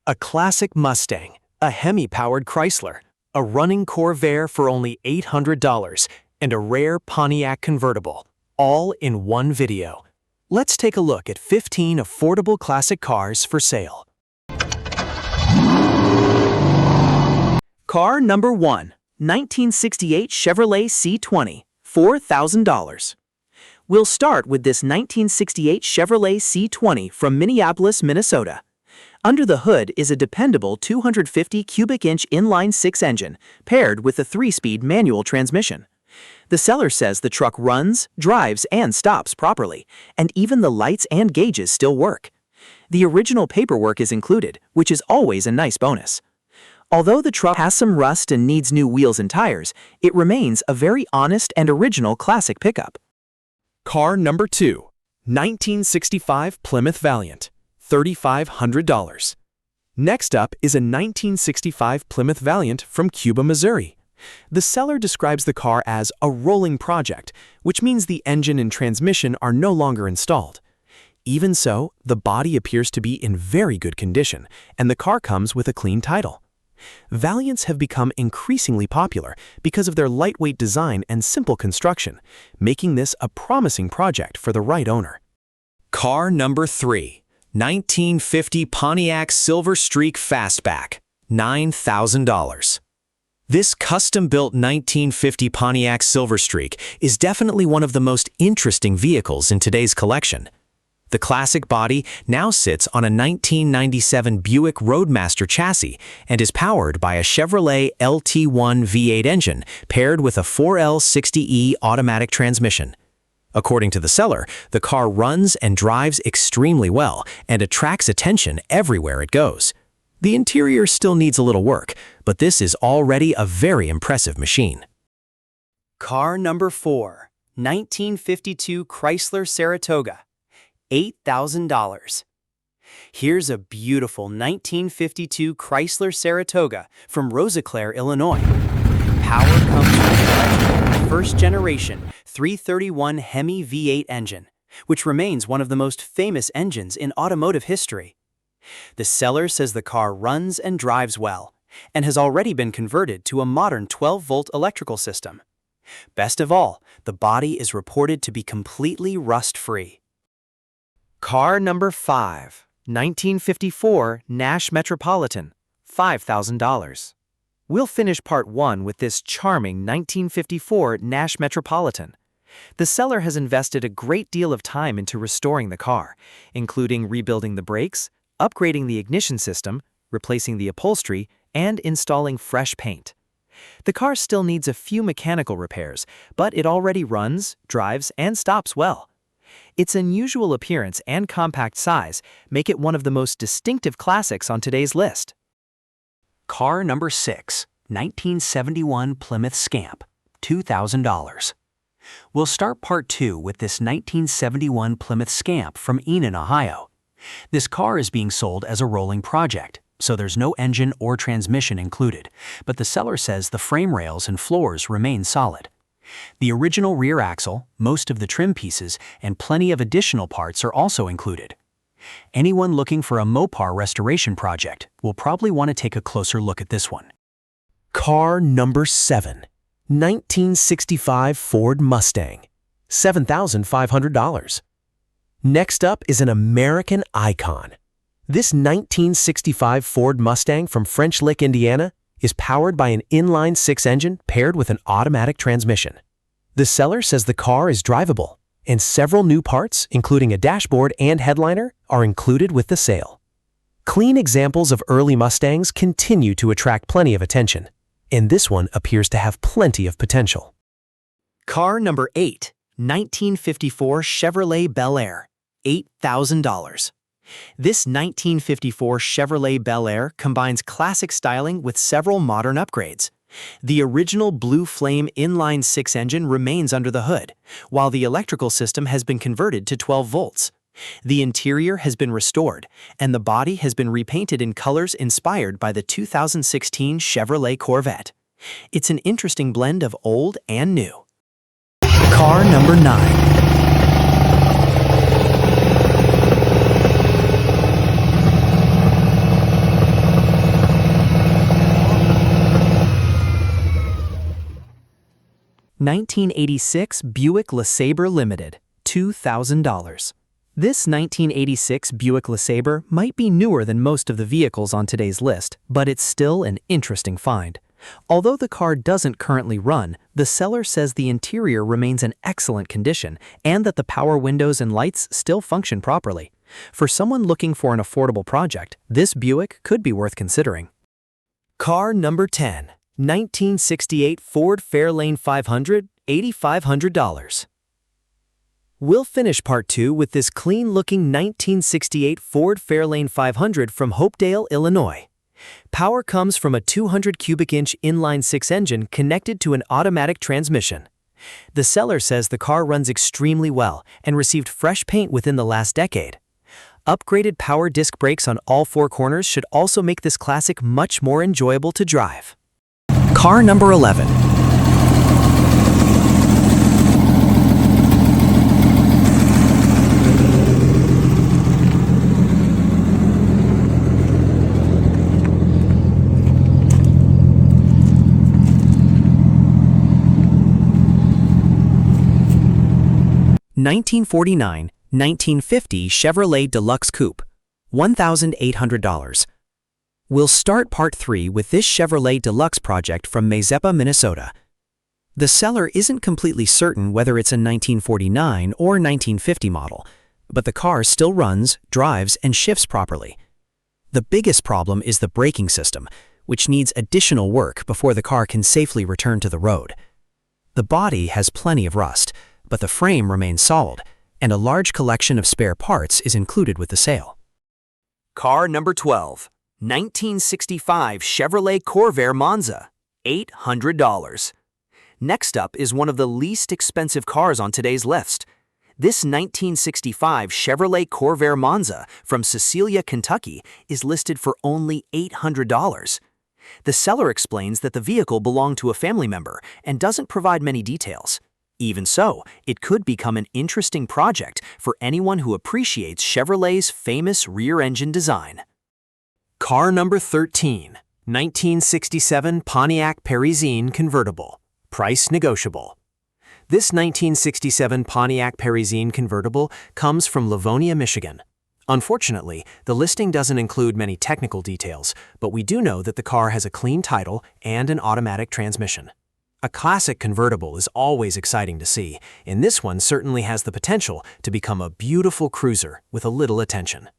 a classic Mustang, a Hemi-powered Chrysler, a running Corvair for only $800, and a rare Pontiac convertible, all in one video. Let's take a look at 15 affordable classic cars for sale. Car number 1, 1968 Chevrolet C20, $4,000. We'll start with this 1968 Chevrolet C20 from Minneapolis, Minnesota. Under the hood is a dependable 250 cubic inch inline-six engine paired with a 3-speed manual transmission. The seller says the truck runs, drives, and stops properly, and even the lights and gauges still work. The original paperwork is included, which is always a nice bonus. Although the truck has some rust and needs new wheels and tires, it remains a very honest and original classic pickup. Car number 2, 1965 Plymouth Valiant, $3,500. Next up is a 1965 Plymouth Valiant from Cuba, Missouri. The seller describes the car as a rolling project, which means the engine and transmission are no longer installed. Even so, the body appears to be in very good condition, and the car comes with a clean title. Valiants have become increasingly popular because of their lightweight design and simple construction, making this a promising project for the right owner. Car number 3, 1950 Pontiac Silver Streak Fastback, $9,000. This custom-built 1950 Pontiac Silver Streak is definitely one of the most interesting vehicles in today's collection. The classic body now sits on a 1997 Buick Roadmaster chassis and is powered by a Chevrolet LT1 V8 engine paired with a 4L60E automatic transmission. According to the seller, the car runs and drives extremely well and attracts attention everywhere it goes. The interior still needs a little work, but this is already a very impressive machine. Car number 4, 1952 Chrysler Saratoga, $8,000. Here's a beautiful 1952 Chrysler Saratoga from Rosiclare, Illinois. Power comes from the first-generation 331 Hemi V8 engine, which remains one of the most famous engines in automotive history. The seller says the car runs and drives well, and has already been converted to a modern 12-volt electrical system. Best of all, the body is reported to be completely rust-free. Car number 5, 1954 Nash Metropolitan, $5,000. We'll finish part 1 with this charming 1954 Nash Metropolitan. The seller has invested a great deal of time into restoring the car, including rebuilding the brakes, upgrading the ignition system, replacing the upholstery, and installing fresh paint. The car still needs a few mechanical repairs, but it already runs, drives, and stops well. Its unusual appearance and compact size make it one of the most distinctive classics on today's list. Car number 6, 1971 Plymouth Scamp, $2,000. We'll start part 2 with this 1971 Plymouth Scamp from Enon, Ohio. This car is being sold as a rolling project, so there's no engine or transmission included, but the seller says the frame rails and floors remain solid. The original rear axle, most of the trim pieces, and plenty of additional parts are also included. Anyone looking for a Mopar restoration project will probably want to take a closer look at this one. Car number 7, 1965 Ford Mustang, $7,500. Next up is an American icon. This 1965 Ford Mustang from French Lick, Indiana, is powered by an inline-six engine paired with an automatic transmission. The seller says the car is drivable, and several new parts, including a dashboard and headliner, are included with the sale. Clean examples of early Mustangs continue to attract plenty of attention, and this one appears to have plenty of potential. Car number 8, 1954 Chevrolet Bel Air, $8,000. This 1954 Chevrolet Bel Air combines classic styling with several modern upgrades. The original Blue Flame inline-six engine remains under the hood, while the electrical system has been converted to 12 volts. The interior has been restored, and the body has been repainted in colors inspired by the 2016 Chevrolet Corvette. It's an interesting blend of old and new. Car number 9. 1986 Buick LeSabre Limited, $2,000. This 1986 Buick LeSabre might be newer than most of the vehicles on today's list, but it's still an interesting find. Although the car doesn't currently run, the seller says the interior remains in excellent condition and that the power windows and lights still function properly. For someone looking for an affordable project, this Buick could be worth considering. Car number 10, 1968 Ford Fairlane 500, $8,500. We'll finish part 2 with this clean-looking 1968 Ford Fairlane 500 from Hopedale, Illinois. Power comes from a 200 cubic inch inline-six engine connected to an automatic transmission. The seller says the car runs extremely well and received fresh paint within the last decade. Upgraded power disc brakes on all four corners should also make this classic much more enjoyable to drive. Car number 11. $1949-1950 Chevrolet Deluxe Coupe, $1,800. We'll start part 3 with this Chevrolet Deluxe project from Mazeppa, Minnesota. The seller isn't completely certain whether it's a 1949 or 1950 model, but the car still runs, drives, and shifts properly. The biggest problem is the braking system, which needs additional work before the car can safely return to the road. The body has plenty of rust, but the frame remains solid, and a large collection of spare parts is included with the sale. Car number 12, 1965 Chevrolet Corvair Monza, $800. Next up is one of the least expensive cars on today's list. This 1965 Chevrolet Corvair Monza from Cecilia, Kentucky is listed for only $800. The seller explains that the vehicle belonged to a family member and doesn't provide many details. Even so, it could become an interesting project for anyone who appreciates Chevrolet's famous rear-engine design. Car number 13, 1967 Pontiac Parisienne Convertible, price negotiable. This 1967 Pontiac Parisienne Convertible comes from Livonia, Michigan. Unfortunately, the listing doesn't include many technical details, but we do know that the car has a clean title and an automatic transmission. A classic convertible is always exciting to see, and this one certainly has the potential to become a beautiful cruiser with a little attention.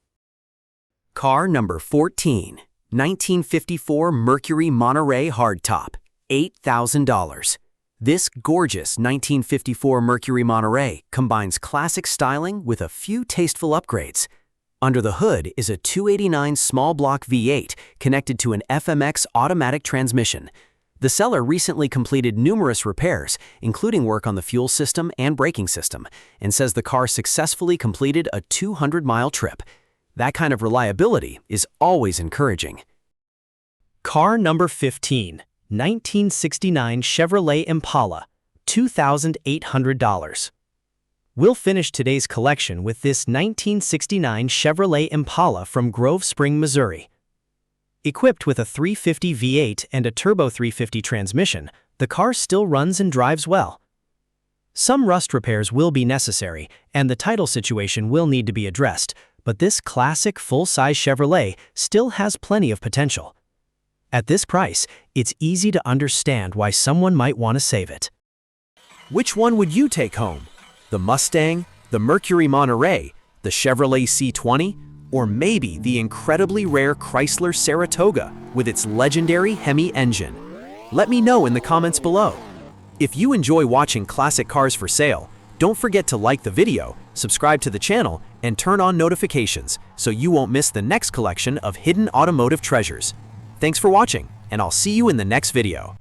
Car number 14, 1954 Mercury Monterey Hardtop, $8,000. This gorgeous 1954 Mercury Monterey combines classic styling with a few tasteful upgrades. Under the hood is a 289 small block V8 connected to an FMX automatic transmission. The seller recently completed numerous repairs, including work on the fuel system and braking system, and says the car successfully completed a 200-mile trip. That kind of reliability is always encouraging. Car number 15, 1969 Chevrolet Impala, $2,800. We'll finish today's collection with this 1969 Chevrolet Impala from Grove Spring, Missouri. Equipped with a 350 V8 and a turbo 350 transmission, the car still runs and drives well. Some rust repairs will be necessary, and the title situation will need to be addressed, but this classic full-size Chevrolet still has plenty of potential. At this price, it's easy to understand why someone might want to save it. Which one would you take home? The Mustang, the Mercury Monterey, the Chevrolet C20, or maybe the incredibly rare Chrysler Saratoga with its legendary Hemi engine? Let me know in the comments below. If you enjoy watching classic cars for sale, don't forget to like the video, subscribe to the channel, and turn on notifications so you won't miss the next collection of hidden automotive treasures. Thanks for watching, and I'll see you in the next video.